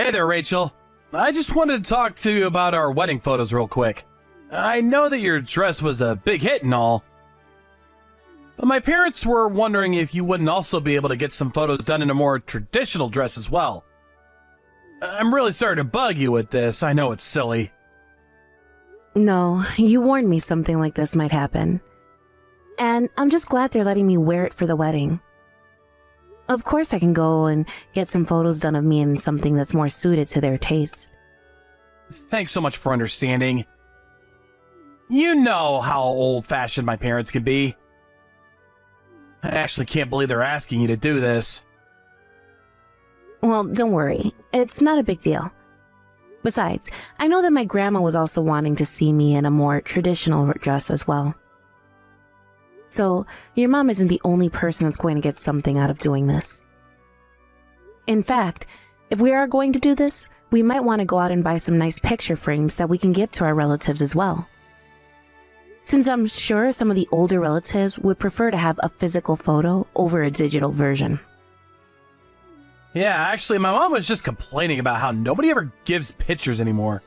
Hey there, Rachel. I just wanted to talk to you about our wedding photos real quick. I know that your dress was a big hit and all, but my parents were wondering if you wouldn't also be able to get some photos done in a more traditional dress as well. I'm really sorry to bug you with this. I know it's silly. No, you warned me something like this might happen. And I'm just glad they're letting me wear it for the wedding. Of course I can go and get some photos done of me in something that's more suited to their taste. Thanks so much for understanding. You know how old-fashioned my parents can be. I actually can't believe they're asking you to do this. Well, don't worry. It's not a big deal. Besides, I know that my grandma was also wanting to see me in a more traditional dress as well. So, your mom isn't the only person that's going to get something out of doing this. In fact, if we are going to do this, we might want to go out and buy some nice picture frames that we can give to our relatives as well. Since I'm sure some of the older relatives would prefer to have a physical photo over a digital version. Yeah, actually, my mom was just complaining about how nobody ever gives pictures anymore.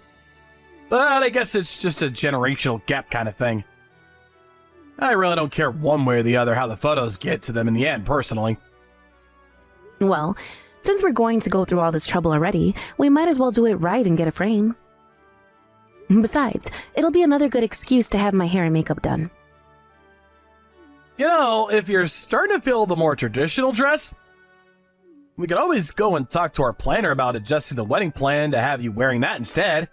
But I guess it's just a generational gap kind of thing. I really don't care one way or the other how the photos get to them in the end, personally. Well, since we're going to go through all this trouble already, we might as well do it right and get a frame. Besides, it'll be another good excuse to have my hair and makeup done. You know, if you're starting to feel the more traditional dress, we could always go and talk to our planner about adjusting the wedding plan to have you wearing that instead.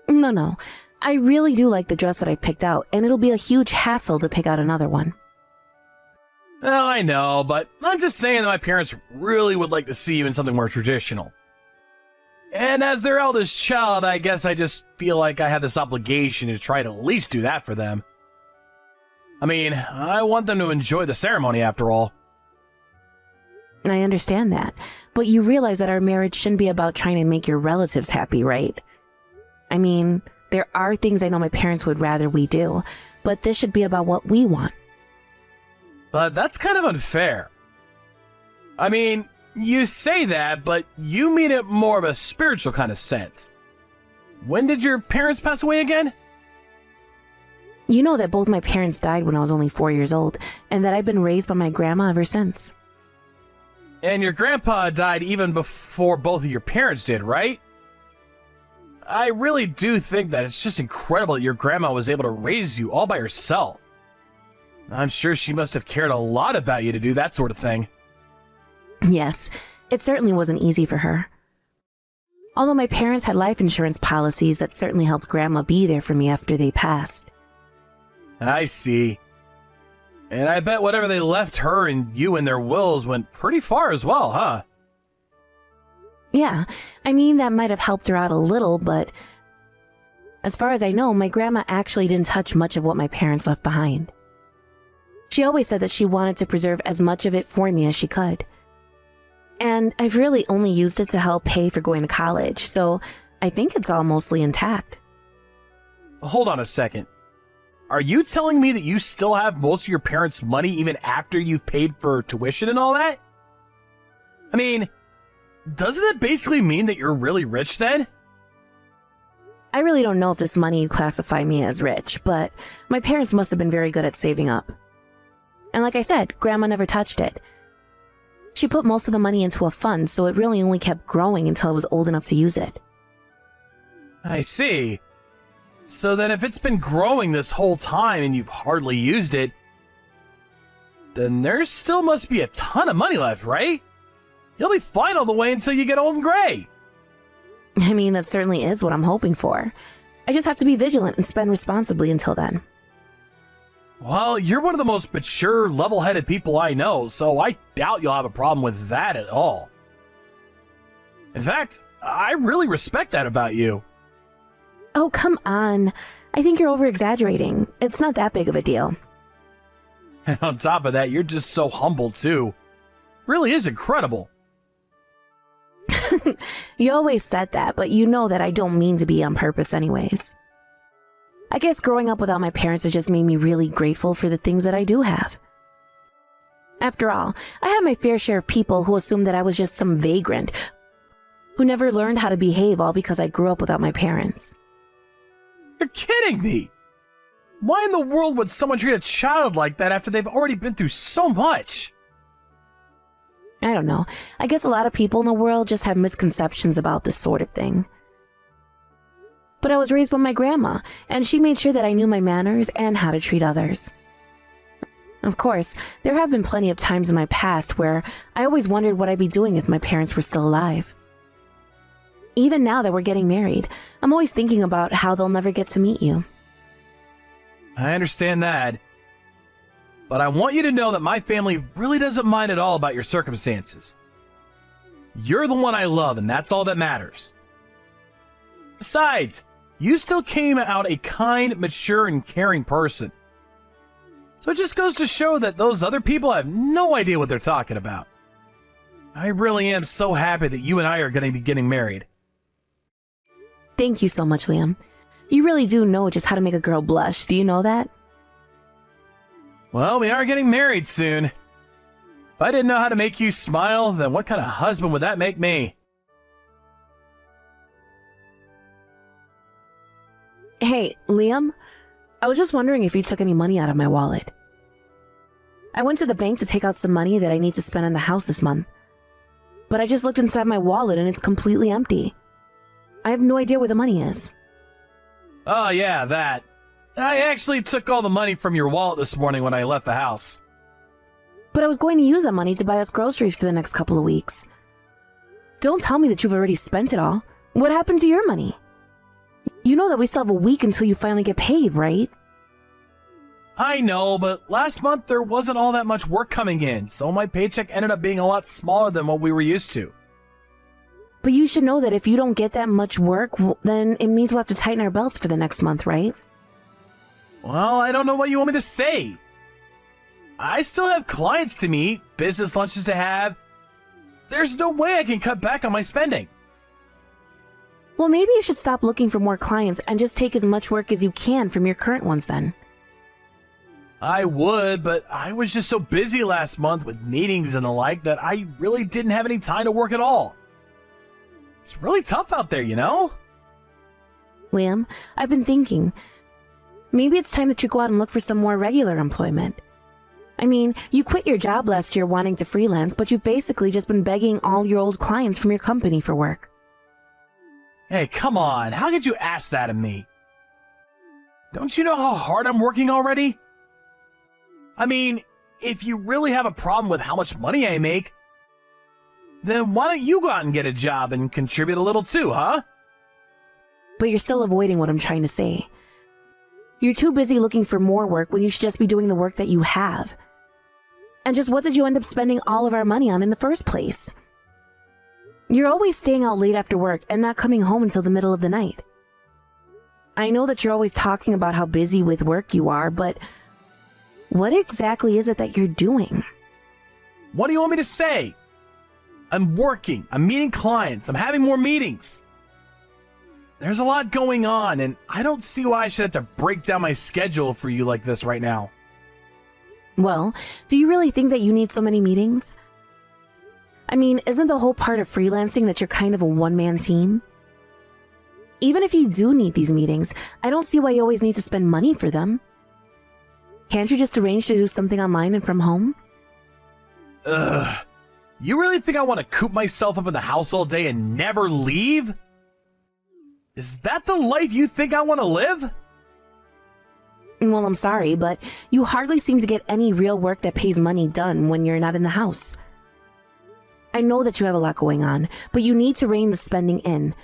No. I really do like the dress that I've picked out, and it'll be a huge hassle to pick out another one. Well, I know, but I'm just saying that my parents really would like to see you in something more traditional. And as their eldest child, I guess I just feel like I have this obligation to try to at least do that for them. I mean, I want them to enjoy the ceremony after all. I understand that, but you realize that our marriage shouldn't be about trying to make your relatives happy, right? I mean, there are things I know my parents would rather we do, but this should be about what we want. But that's kind of unfair. I mean, you say that, but you mean it more of a spiritual kind of sense. When did your parents pass away again? You know that both my parents died when I was only 4 years old, and that I've been raised by my grandma ever since. And your grandpa died even before both of your parents did, right? I really do think that it's just incredible that your grandma was able to raise you all by herself. I'm sure she must have cared a lot about you to do that sort of thing. Yes, it certainly wasn't easy for her. Although my parents had life insurance policies that certainly helped Grandma be there for me after they passed. I see. And I bet whatever they left her and you in their wills went pretty far as well, huh? Yeah, I mean that might have helped her out a little, but as far as I know, my grandma actually didn't touch much of what my parents left behind. She always said that she wanted to preserve as much of it for me as she could. And I've really only used it to help pay for going to college, so I think it's all mostly intact. Hold on a second. Are you telling me that you still have most of your parents' money even after you've paid for tuition and all that? I mean, doesn't that basically mean that you're really rich then? I really don't know if this money you classify me as rich, but my parents must have been very good at saving up. And like I said, Grandma never touched it. She put most of the money into a fund, so it really only kept growing until I was old enough to use it. I see. So then if it's been growing this whole time and you've hardly used it, then there still must be a ton of money left, right? You'll be fine all the way until you get old and gray. I mean, that certainly is what I'm hoping for. I just have to be vigilant and spend responsibly until then. Well, you're one of the most mature, level-headed people I know, so I doubt you'll have a problem with that at all. In fact, I really respect that about you. Oh, come on. I think you're over-exaggerating. It's not that big of a deal. And on top of that, you're just so humble, too. Really is incredible. You always said that, but you know that I don't mean to be on purpose anyways. I guess growing up without my parents has just made me really grateful for the things that I do have. After all, I had my fair share of people who assumed that I was just some vagrant who never learned how to behave all because I grew up without my parents. You're kidding me! Why in the world would someone treat a child like that after they've already been through so much? I don't know. I guess a lot of people in the world just have misconceptions about this sort of thing. But I was raised by my grandma, and she made sure that I knew my manners and how to treat others. Of course, there have been plenty of times in my past where I always wondered what I'd be doing if my parents were still alive. Even now that we're getting married, I'm always thinking about how they'll never get to meet you. I understand that. But I want you to know that my family really doesn't mind at all about your circumstances. You're the one I love, and that's all that matters. Besides, you still came out a kind, mature, and caring person. So it just goes to show that those other people have no idea what they're talking about. I really am so happy that you and I are going to be getting married. Thank you so much, Liam. You really do know just how to make a girl blush. Do you know that? Well, we are getting married soon. If I didn't know how to make you smile, then what kind of husband would that make me? Hey, Liam, I was just wondering if you took any money out of my wallet. I went to the bank to take out some money that I need to spend on the house this month. But I just looked inside my wallet and it's completely empty. I have no idea where the money is. Oh yeah, that. I actually took all the money from your wallet this morning when I left the house. But I was going to use that money to buy us groceries for the next couple of weeks. Don't tell me that you've already spent it all. What happened to your money? You know that we still have a week until you finally get paid, right? I know, but last month there wasn't all that much work coming in, so my paycheck ended up being a lot smaller than what we were used to. But you should know that if you don't get that much work, then it means we'll have to tighten our belts for the next month, right? Well, I don't know what you want me to say. I still have clients to meet, business lunches to have. There's no way I can cut back on my spending. Well, maybe you should stop looking for more clients and just take as much work as you can from your current ones then. I would, but I was just so busy last month with meetings and the like that I really didn't have any time to work at all. It's really tough out there, you know? Liam, I've been thinking, maybe it's time that you go out and look for some more regular employment. I mean, you quit your job last year wanting to freelance, but you've basically just been begging all your old clients from your company for work. Hey, come on, how could you ask that of me? Don't you know how hard I'm working already? I mean, if you really have a problem with how much money I make, then why don't you go out and get a job and contribute a little too, huh? But you're still avoiding what I'm trying to say. You're too busy looking for more work when you should just be doing the work that you have. And just what did you end up spending all of our money on in the first place? You're always staying out late after work and not coming home until the middle of the night. I know that you're always talking about how busy with work you are, but what exactly is it that you're doing? What do you want me to say? I'm working, I'm meeting clients, I'm having more meetings. There's a lot going on, and I don't see why I should have to break down my schedule for you like this right now. Well, do you really think that you need so many meetings? I mean, isn't the whole part of freelancing that you're kind of a one-man team? Even if you do need these meetings, I don't see why you always need to spend money for them. Can't you just arrange to do something online and from home? Ugh. You really think I want to coop myself up in the house all day and never leave? Is that the life you think I want to live? Well, I'm sorry, but you hardly seem to get any real work that pays money done when you're not in the house. I know that you have a lot going on, but you need to rein the spending in.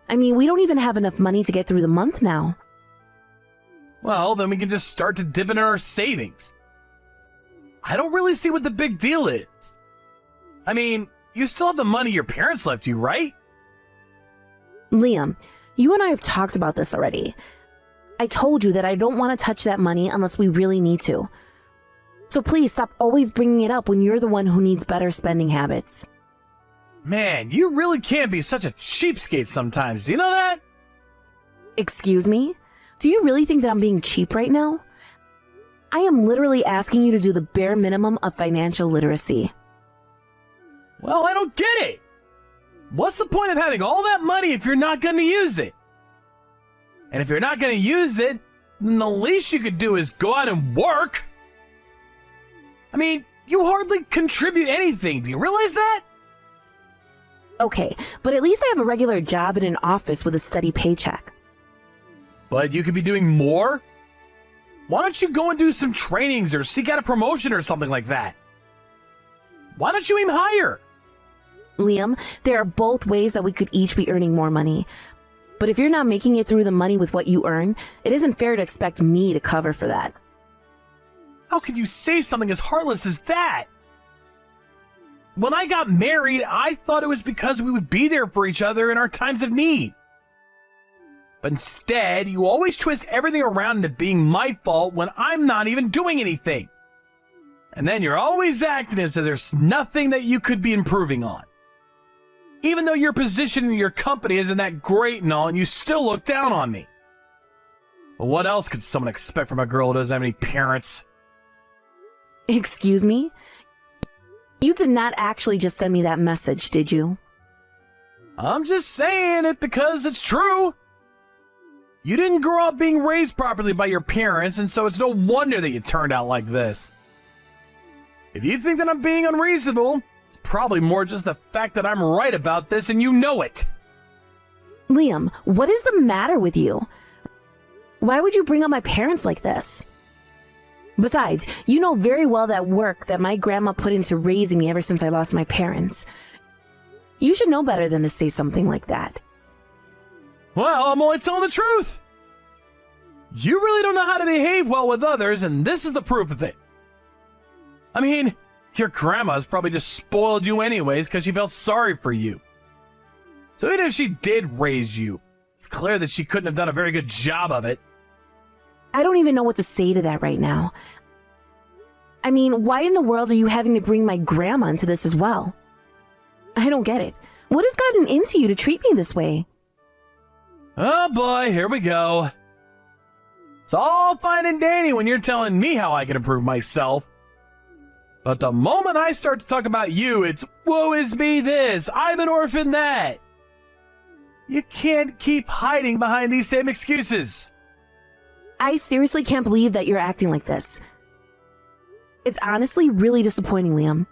I mean, we don't even have enough money to get through the month now. Well, then we can just start to dip into our savings. I don't really see what the big deal is. I mean, you still have the money your parents left you, right? Liam, you and I have talked about this already. I told you that I don't want to touch that money unless we really need to. So please stop always bringing it up when you're the one who needs better spending habits. Man, you really can be such a cheapskate sometimes, do you know that? Excuse me? Do you really think that I'm being cheap right now? I am literally asking you to do the bare minimum of financial literacy. Well, I don't get it. What's the point of having all that money if you're not going to use it? And if you're not going to use it, then the least you could do is go out and work. I mean, you hardly contribute anything. Do you realize that? Okay, but at least I have a regular job in an office with a steady paycheck. But you could be doing more. Why don't you go and do some trainings or seek out a promotion or something like that? Why don't you aim higher? Liam, there are both ways that we could each be earning more money. But if you're not making it through the money with what you earn, it isn't fair to expect me to cover for that. How could you say something as heartless as that? When I got married, I thought it was because we would be there for each other in our times of need. But instead, you always twist everything around into being my fault when I'm not even doing anything. And then you're always acting as if there's nothing that you could be improving on. Even though your position in your company isn't that great and all, and you still look down on me. But what else could someone expect from a girl who doesn't have any parents? Excuse me? You did not actually just send me that message, did you? I'm just saying it because it's true. You didn't grow up being raised properly by your parents, and so it's no wonder that you turned out like this. If you think that I'm being unreasonable, it's probably more just the fact that I'm right about this and you know it. Liam, what is the matter with you? Why would you bring up my parents like this? Besides, you know very well that work that my grandma put into raising me ever since I lost my parents. You should know better than to say something like that. Well, I'm only telling the truth. You really don't know how to behave well with others, and this is the proof of it. I mean, your grandma's probably just spoiled you anyways because she felt sorry for you. So even if she did raise you, it's clear that she couldn't have done a very good job of it. I don't even know what to say to that right now. I mean, why in the world are you having to bring my grandma into this as well? I don't get it. What has gotten into you to treat me this way? Oh boy, here we go. It's all fine and dandy when you're telling me how I can improve myself. But the moment I start to talk about you, it's woe is me this, I'm an orphan that. You can't keep hiding behind these same excuses. I seriously can't believe that you're acting like this. It's honestly really disappointing, Liam.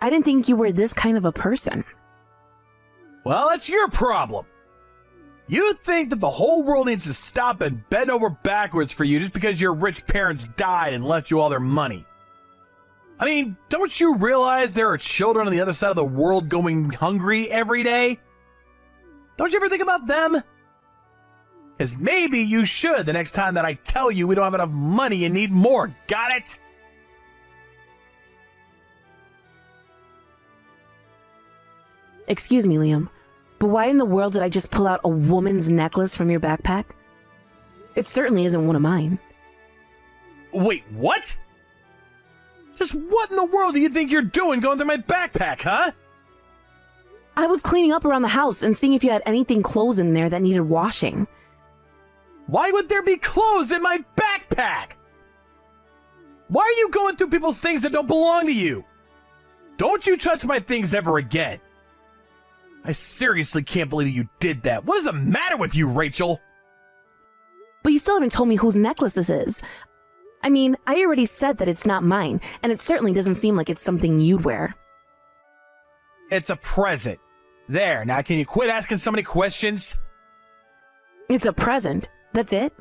I didn't think you were this kind of a person. Well, that's your problem. You think that the whole world needs to stop and bend over backwards for you just because your rich parents died and left you all their money. I mean, don't you realize there are children on the other side of the world going hungry every day? Don't you ever think about them? Because maybe you should the next time that I tell you we don't have enough money and need more. Got it? Excuse me, Liam, but why in the world did I just pull out a woman's necklace from your backpack? It certainly isn't one of mine. Wait, what? Just what in the world do you think you're doing going through my backpack, huh? I was cleaning up around the house and seeing if you had anything clothes in there that needed washing. Why would there be clothes in my backpack? Why are you going through people's things that don't belong to you? Don't you touch my things ever again. I seriously can't believe you did that. What is the matter with you, Rachel? But you still haven't told me whose necklace this is. I mean, I already said that it's not mine, and it certainly doesn't seem like it's something you'd wear. It's a present. There, now can you quit asking so many questions? It's a present. That's it?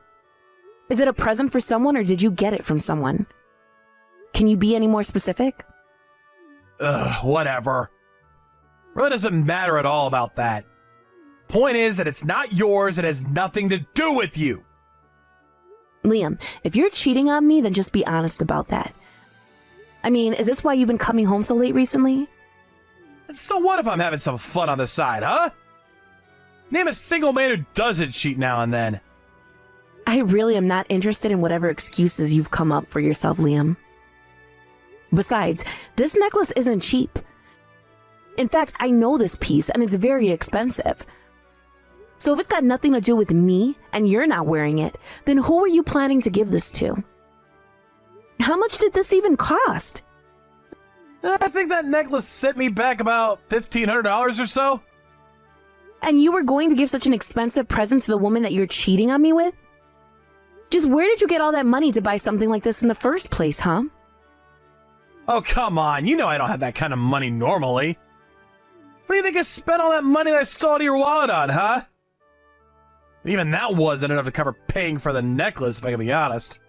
Is it a present for someone, or did you get it from someone? Can you be any more specific? Ugh, whatever. Really doesn't matter at all about that. Point is that it's not yours and has nothing to do with you. Liam, if you're cheating on me, then just be honest about that. I mean, is this why you've been coming home so late recently? And so what if I'm having some fun on the side, huh? Name a single man who doesn't cheat now and then. I really am not interested in whatever excuses you've come up for yourself, Liam. Besides, this necklace isn't cheap. In fact, I know this piece and it's very expensive. So if it's got nothing to do with me and you're not wearing it, then who are you planning to give this to? How much did this even cost? I think that necklace sent me back about $1,500 or so. And you were going to give such an expensive present to the woman that you're cheating on me with? Just where did you get all that money to buy something like this in the first place, huh? Oh, come on. You know I don't have that kind of money normally. What do you think I spent all that money that I stole out of your wallet on, huh? Even that wasn't enough to cover paying for the necklace, if I can be honest.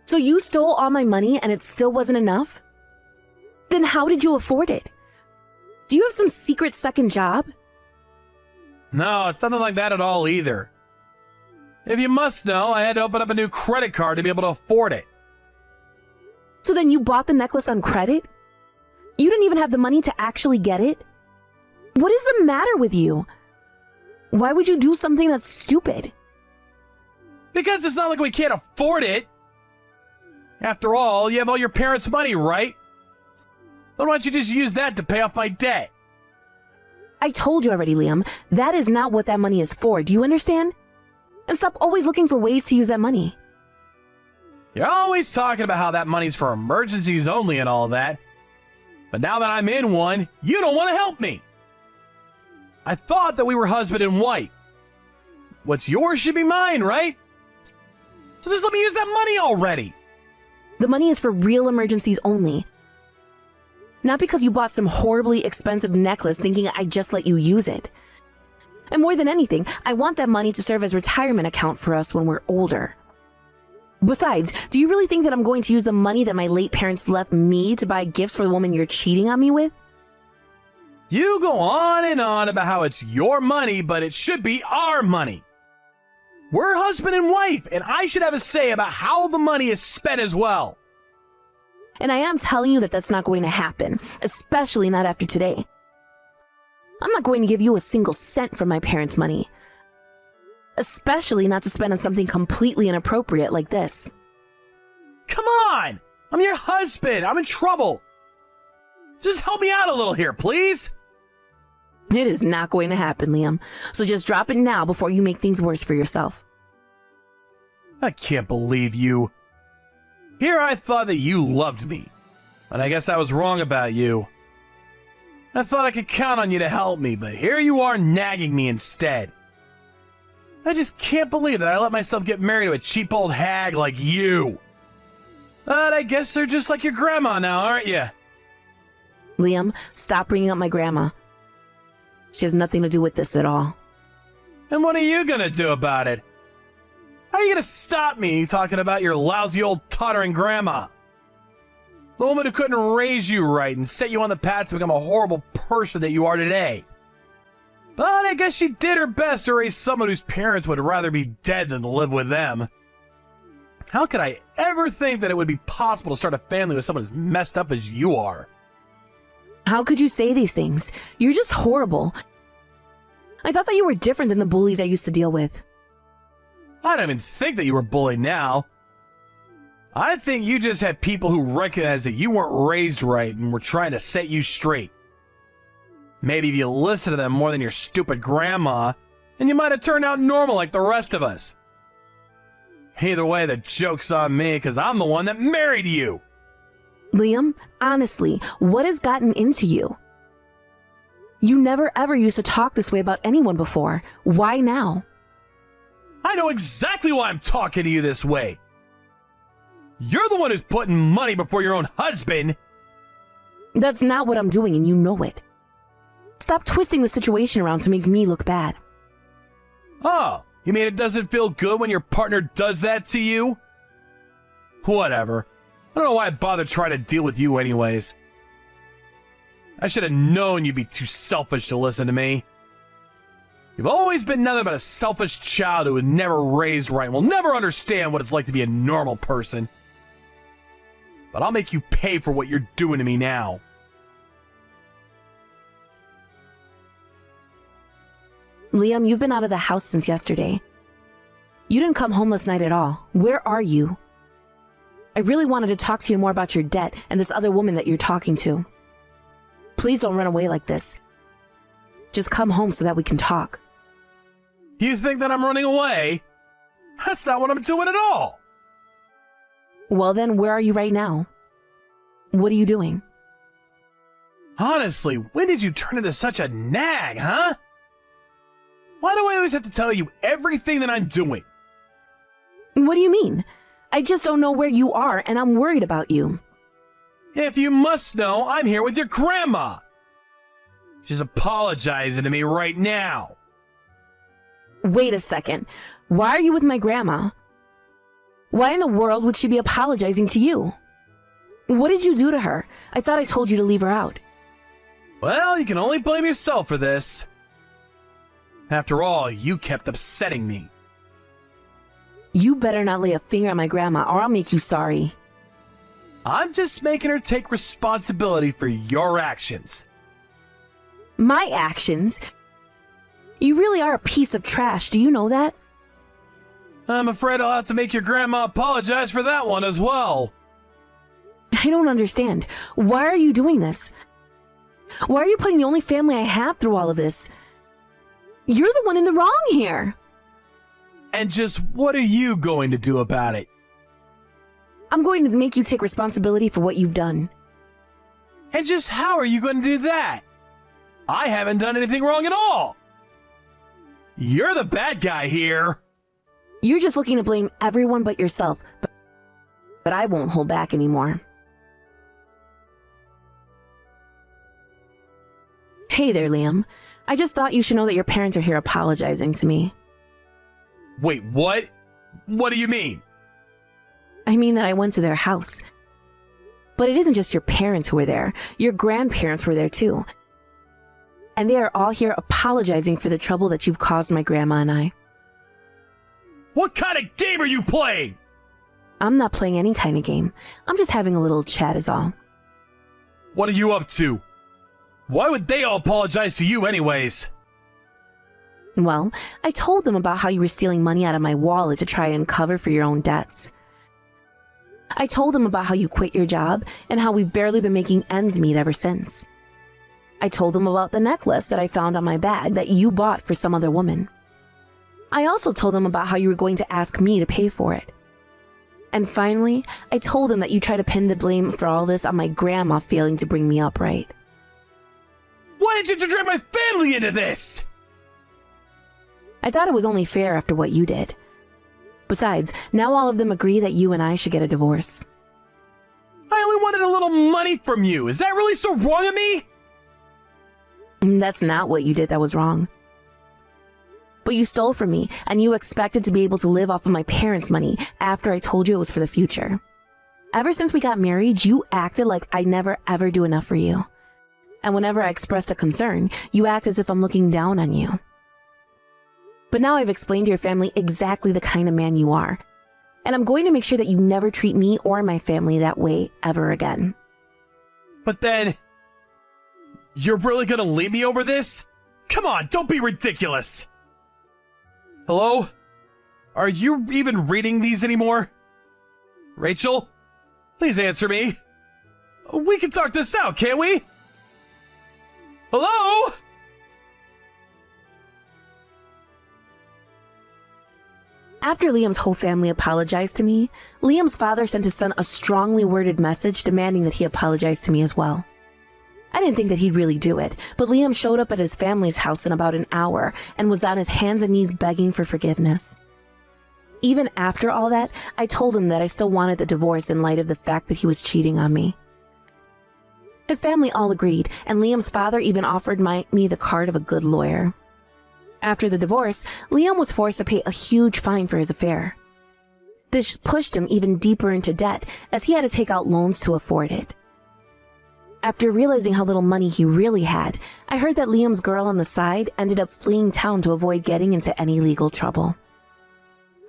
So you stole all my money and it still wasn't enough? Then how did you afford it? Do you have some secret second job? No, it's nothing like that at all either. If you must know, I had to open up a new credit card to be able to afford it. So then you bought the necklace on credit? You didn't even have the money to actually get it? What is the matter with you? Why would you do something that's stupid? Because it's not like we can't afford it. After all, you have all your parents' money, right? So why don't you just use that to pay off my debt? I told you already, Liam. That is not what that money is for. Do you understand? And stop always looking for ways to use that money. You're always talking about how that money's for emergencies only and all that. But now that I'm in one, you don't want to help me. I thought that we were husband and wife. What's yours should be mine, right? So just let me use that money already. The money is for real emergencies only. Not because you bought some horribly expensive necklace thinking I'd just let you use it. And more than anything, I want that money to serve as retirement account for us when we're older. Besides, do you really think that I'm going to use the money that my late parents left me to buy gifts for the woman you're cheating on me with? You go on and on about how it's your money, but it should be our money. We're husband and wife, and I should have a say about how the money is spent as well. And I am telling you that that's not going to happen, especially not after today. I'm not going to give you a single cent from my parents' money. Especially not to spend on something completely inappropriate like this. Come on! I'm your husband! I'm in trouble! Just help me out a little here, please! It is not going to happen, Liam. So just drop it now before you make things worse for yourself. I can't believe you. Here I thought that you loved me, but I guess I was wrong about you. I thought I could count on you to help me, but here you are nagging me instead. I just can't believe that I let myself get married to a cheap old hag like you. But I guess they're just like your grandma now, aren't you? Liam, stop bringing up my grandma. She has nothing to do with this at all. And what are you gonna do about it? How are you gonna stop me talking about your lousy old tottering grandma? The woman who couldn't raise you right and set you on the path to become a horrible person that you are today. But I guess she did her best to raise someone whose parents would rather be dead than live with them. How could I ever think that it would be possible to start a family with someone as messed up as you are? How could you say these things? You're just horrible. I thought that you were different than the bullies I used to deal with. I don't even think that you were bullied now. I think you just had people who recognized that you weren't raised right and were trying to set you straight. Maybe if you listened to them more than your stupid grandma, and you might have turned out normal like the rest of us. Either way, the joke's on me because I'm the one that married you. Liam, honestly, what has gotten into you? You never ever used to talk this way about anyone before. Why now? I know exactly why I'm talking to you this way. You're the one who's putting money before your own husband. That's not what I'm doing, and you know it. Stop twisting the situation around to make me look bad. Oh, you mean it doesn't feel good when your partner does that to you? Whatever. I don't know why I bothered trying to deal with you anyways. I should have known you'd be too selfish to listen to me. You've always been nothing but a selfish child who was never raised right and will never understand what it's like to be a normal person. But I'll make you pay for what you're doing to me now. Liam, you've been out of the house since yesterday. You didn't come home last night at all. Where are you? I really wanted to talk to you more about your debt and this other woman that you're talking to. Please don't run away like this. Just come home so that we can talk. You think that I'm running away? That's not what I'm doing at all. Well then, where are you right now? What are you doing? Honestly, when did you turn into such a nag, huh? Why do I always have to tell you everything that I'm doing? What do you mean? I just don't know where you are, and I'm worried about you. If you must know, I'm here with your grandma. She's apologizing to me right now. Wait a second. Why are you with my grandma? Why in the world would she be apologizing to you? What did you do to her? I thought I told you to leave her out. Well, you can only blame yourself for this. After all, you kept upsetting me. You better not lay a finger on my grandma, or I'll make you sorry. I'm just making her take responsibility for your actions. My actions? You really are a piece of trash, do you know that? I'm afraid I'll have to make your grandma apologize for that one as well. I don't understand. Why are you doing this? Why are you putting the only family I have through all of this? You're the one in the wrong here. And just what are you going to do about it? I'm going to make you take responsibility for what you've done. And just how are you going to do that? I haven't done anything wrong at all. You're the bad guy here. You're just looking to blame everyone but yourself, but I won't hold back anymore. Hey there, Liam. I just thought you should know that your parents are here apologizing to me. Wait, what? What do you mean? I mean that I went to their house. But it isn't just your parents who were there. Your grandparents were there too. And they are all here apologizing for the trouble that you've caused my grandma and I. What kind of game are you playing? I'm not playing any kind of game. I'm just having a little chat is all. What are you up to? Why would they all apologize to you anyways? Well, I told them about how you were stealing money out of my wallet to try and cover for your own debts. I told them about how you quit your job and how we've barely been making ends meet ever since. I told them about the necklace that I found on my bag that you bought for some other woman. I also told them about how you were going to ask me to pay for it. And finally, I told them that you tried to pin the blame for all this on my grandma failing to bring me up right. Why did you drag my family into this? I thought it was only fair after what you did. Besides, now all of them agree that you and I should get a divorce. I only wanted a little money from you. Is that really so wrong of me? That's not what you did that was wrong. But you stole from me, and you expected to be able to live off of my parents' money after I told you it was for the future. Ever since we got married, you acted like I never ever do enough for you. And whenever I expressed a concern, you act as if I'm looking down on you. But now I've explained to your family exactly the kind of man you are, and I'm going to make sure that you never treat me or my family that way ever again. But then, you're really gonna leave me over this? Come on, don't be ridiculous! Hello? Are you even reading these anymore? Rachel? Please answer me. We can talk this out, can't we? Hello? After Liam's whole family apologized to me, Liam's father sent his son a strongly worded message demanding that he apologize to me as well. I didn't think that he'd really do it, but Liam showed up at his family's house in about an hour and was on his hands and knees begging for forgiveness. Even after all that, I told him that I still wanted the divorce in light of the fact that he was cheating on me. His family all agreed, and Liam's father even offered me the card of a good lawyer. After the divorce, Liam was forced to pay a huge fine for his affair. This pushed him even deeper into debt, as he had to take out loans to afford it. After realizing how little money he really had, I heard that Liam's girl on the side ended up fleeing town to avoid getting into any legal trouble.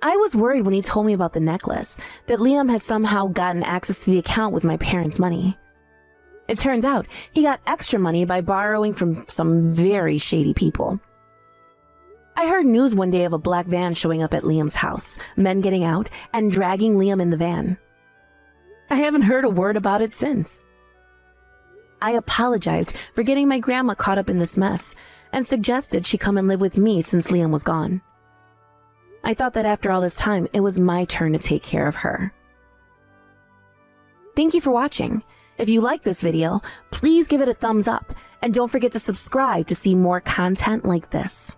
I was worried when he told me about the necklace, that Liam has somehow gotten access to the account with my parents' money. It turns out he got extra money by borrowing from some very shady people. I heard news one day of a black van showing up at Liam's house, men getting out, and dragging Liam in the van. I haven't heard a word about it since. I apologized for getting my grandma caught up in this mess, and suggested she come and live with me since Liam was gone. I thought that after all this time, it was my turn to take care of her. Thank you for watching. If you like this video, please give it a thumbs up and don't forget to subscribe to see more content like this.